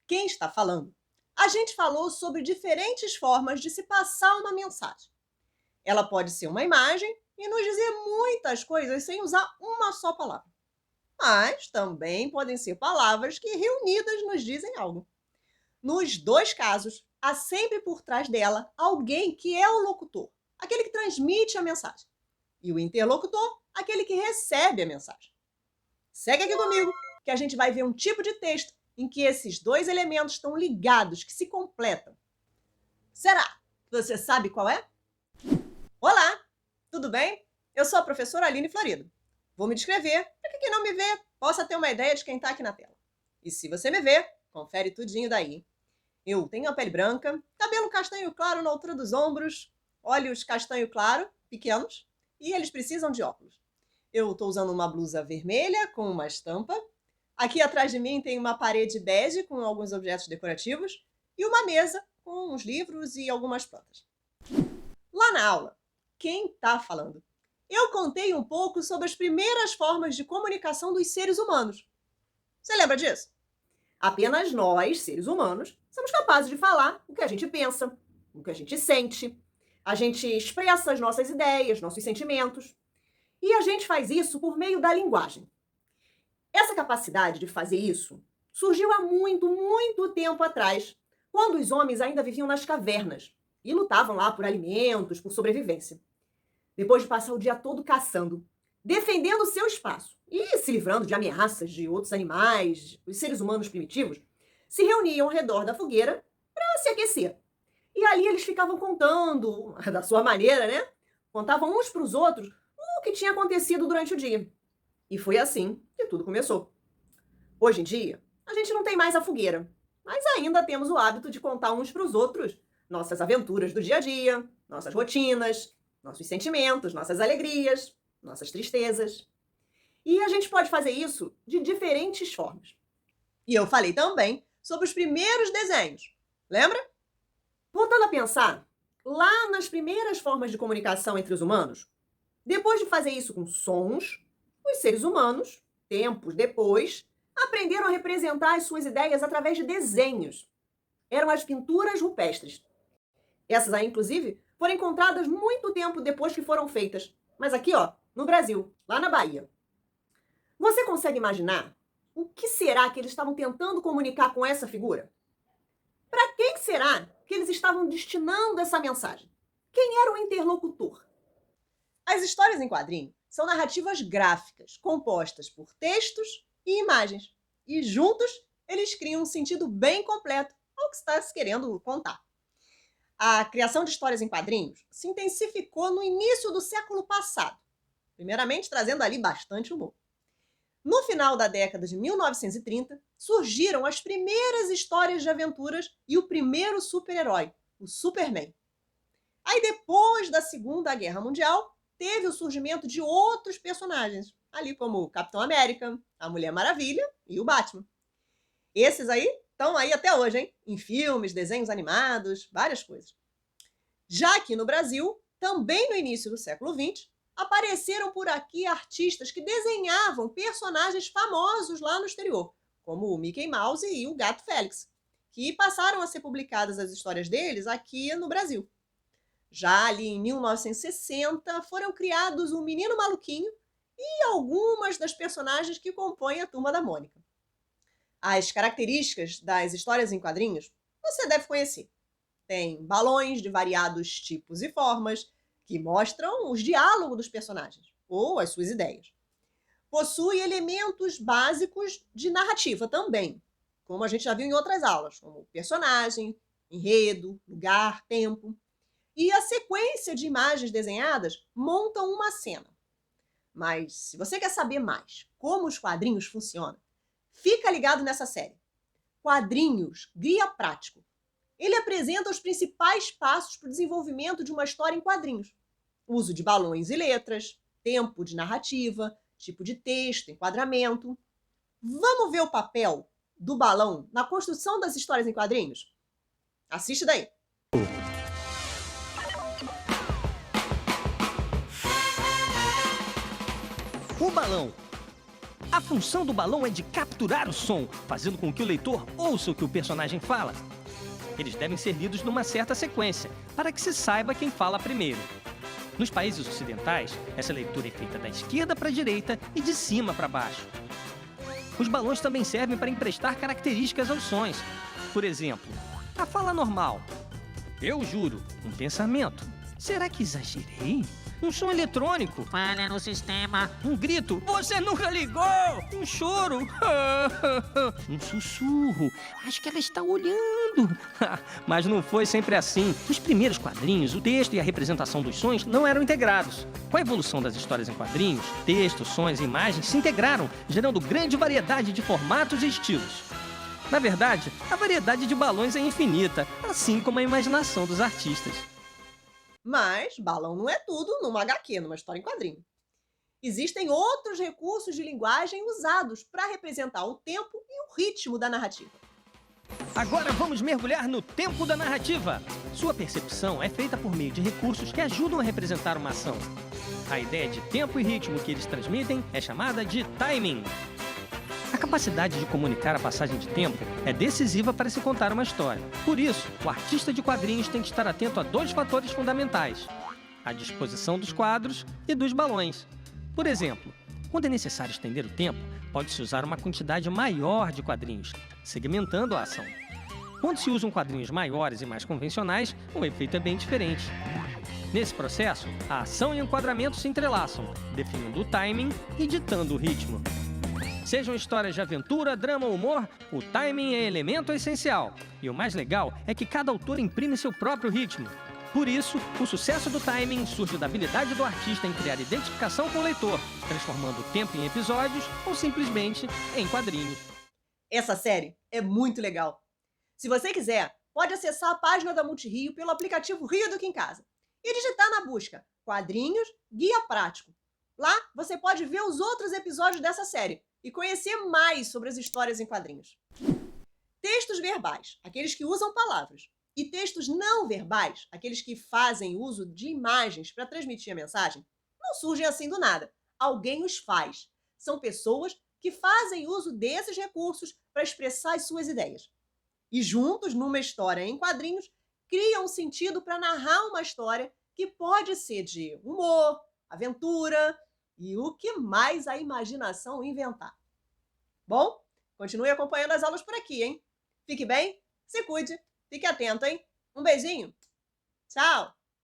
quem está falando, a gente falou sobre diferentes formas de se passar uma mensagem. Ela pode ser uma imagem e nos dizer muitas coisas sem usar uma só palavra. Mas também podem ser palavras que reunidas nos dizem algo. Nos dois casos, há sempre por trás dela alguém que é o locutor, aquele que transmite a mensagem, e o interlocutor, aquele que recebe a mensagem. Segue aqui comigo, que a gente vai ver um tipo de texto em que esses dois elementos estão ligados, que se completam. Será que você sabe qual é? Olá, tudo bem? Eu sou a professora Aline Florido. Vou me descrever para que quem não me vê possa ter uma ideia de quem está aqui na tela. E se você me vê, confere tudinho daí. Eu tenho a pele branca, cabelo castanho claro na altura dos ombros, olhos castanho claro, pequenos, e eles precisam de óculos. Eu estou usando uma blusa vermelha com uma estampa. Aqui atrás de mim tem uma parede bege com alguns objetos decorativos e uma mesa com uns livros e algumas plantas. Lá na aula, quem está falando? Eu contei um pouco sobre as primeiras formas de comunicação dos seres humanos. Você lembra disso? Apenas nós, seres humanos, somos capazes de falar o que a gente pensa, o que a gente sente. A gente expressa as nossas ideias, nossos sentimentos. E a gente faz isso por meio da linguagem. Essa capacidade de fazer isso surgiu há muito tempo atrás, quando os homens ainda viviam nas cavernas e lutavam lá por alimentos, por sobrevivência. Depois de passar o dia todo caçando, defendendo o seu espaço e se livrando de ameaças de outros animais, os seres humanos primitivos se reuniam ao redor da fogueira para se aquecer. E ali eles ficavam contando, da sua maneira, né? Contavam uns para os outros o que tinha acontecido durante o dia. E foi assim que tudo começou. Hoje em dia, a gente não tem mais a fogueira, mas ainda temos o hábito de contar uns para os outros nossas aventuras do dia a dia, nossas rotinas, nossos sentimentos, nossas alegrias, nossas tristezas. E a gente pode fazer isso de diferentes formas. E eu falei também sobre os primeiros desenhos. Lembra? Voltando a pensar, lá nas primeiras formas de comunicação entre os humanos, depois de fazer isso com sons, os seres humanos, tempos depois, aprenderam a representar as suas ideias através de desenhos. Eram as pinturas rupestres. Essas aí, inclusive, foram encontradas muito tempo depois que foram feitas. Mas aqui, ó, no Brasil, lá na Bahia. Você consegue imaginar o que será que eles estavam tentando comunicar com essa figura? Para quem será que eles estavam destinando essa mensagem? Quem era o interlocutor? As histórias em quadrinho são narrativas gráficas, compostas por textos e imagens. E juntos, eles criam um sentido bem completo ao que está se querendo contar. A criação de histórias em quadrinhos se intensificou no início do século passado, primeiramente trazendo ali bastante humor. No final da década de 1930, surgiram as primeiras histórias de aventuras e o primeiro super-herói, o Superman. Aí depois da Segunda Guerra Mundial, teve o surgimento de outros personagens, ali como o Capitão América, a Mulher Maravilha e o Batman. Esses aí estão aí até hoje, hein? Em filmes, desenhos animados, várias coisas. Já aqui no Brasil, também no início do século XX, apareceram por aqui artistas que desenhavam personagens famosos lá no exterior, como o Mickey Mouse e o Gato Félix, que passaram a ser publicadas as histórias deles aqui no Brasil. Já ali em 1960, foram criados o Menino Maluquinho e algumas das personagens que compõem a Turma da Mônica. As características das histórias em quadrinhos você deve conhecer. Tem balões de variados tipos e formas, que mostram os diálogos dos personagens, ou as suas ideias. Possui elementos básicos de narrativa também, como a gente já viu em outras aulas, como personagem, enredo, lugar, tempo. E a sequência de imagens desenhadas montam uma cena. Mas se você quer saber mais como os quadrinhos funcionam, fica ligado nessa série. Quadrinhos, Guia Prático. Ele apresenta os principais passos para o desenvolvimento de uma história em quadrinhos. Uso de balões e letras, tempo de narrativa, tipo de texto, enquadramento. Vamos ver o papel do balão na construção das histórias em quadrinhos? Assiste daí. O balão. A função do balão é de capturar o som, fazendo com que o leitor ouça o que o personagem fala. Eles devem ser lidos numa certa sequência, para que se saiba quem fala primeiro. Nos países ocidentais, essa leitura é feita da esquerda para a direita e de cima para baixo. Os balões também servem para emprestar características aos sons. Por exemplo, a fala normal. Eu juro, um pensamento. Será que exagerei? Um som eletrônico. Falha no sistema. Um grito. Você nunca ligou! Um choro. Um sussurro. Acho que ela está olhando. Mas não foi sempre assim. Nos primeiros quadrinhos, o texto e a representação dos sons não eram integrados. Com a evolução das histórias em quadrinhos, texto, sons e imagens se integraram, gerando grande variedade de formatos e estilos. Na verdade, a variedade de balões é infinita, assim como a imaginação dos artistas. Mas balão não é tudo numa HQ, numa história em quadrinho. Existem outros recursos de linguagem usados para representar o tempo e o ritmo da narrativa. Agora vamos mergulhar no tempo da narrativa. Sua percepção é feita por meio de recursos que ajudam a representar uma ação. A ideia de tempo e ritmo que eles transmitem é chamada de timing. A capacidade de comunicar a passagem de tempo é decisiva para se contar uma história. Por isso, o artista de quadrinhos tem que estar atento a dois fatores fundamentais: a disposição dos quadros e dos balões. Por exemplo, quando é necessário estender o tempo, pode-se usar uma quantidade maior de quadrinhos, segmentando a ação. Quando se usam quadrinhos maiores e mais convencionais, o efeito é bem diferente. Nesse processo, a ação e o enquadramento se entrelaçam, definindo o timing e ditando o ritmo. Sejam histórias de aventura, drama ou humor, o timing é elemento essencial. E o mais legal é que cada autor imprime seu próprio ritmo. Por isso, o sucesso do timing surge da habilidade do artista em criar identificação com o leitor, transformando o tempo em episódios ou simplesmente em quadrinhos. Essa série é muito legal. Se você quiser, pode acessar a página da Multirio pelo aplicativo Rio do que em Casa e digitar na busca Quadrinhos Guia Prático. Lá você pode ver os outros episódios dessa série e conhecer mais sobre as histórias em quadrinhos. Textos verbais, aqueles que usam palavras, e textos não verbais, aqueles que fazem uso de imagens para transmitir a mensagem, não surgem assim do nada. Alguém os faz. São pessoas que fazem uso desses recursos para expressar as suas ideias. E juntos, numa história em quadrinhos, criam um sentido para narrar uma história que pode ser de humor, aventura e o que mais a imaginação inventar. Bom, continue acompanhando as aulas por aqui, hein? Fique bem, se cuide, fique atento, hein? Um beijinho. Tchau!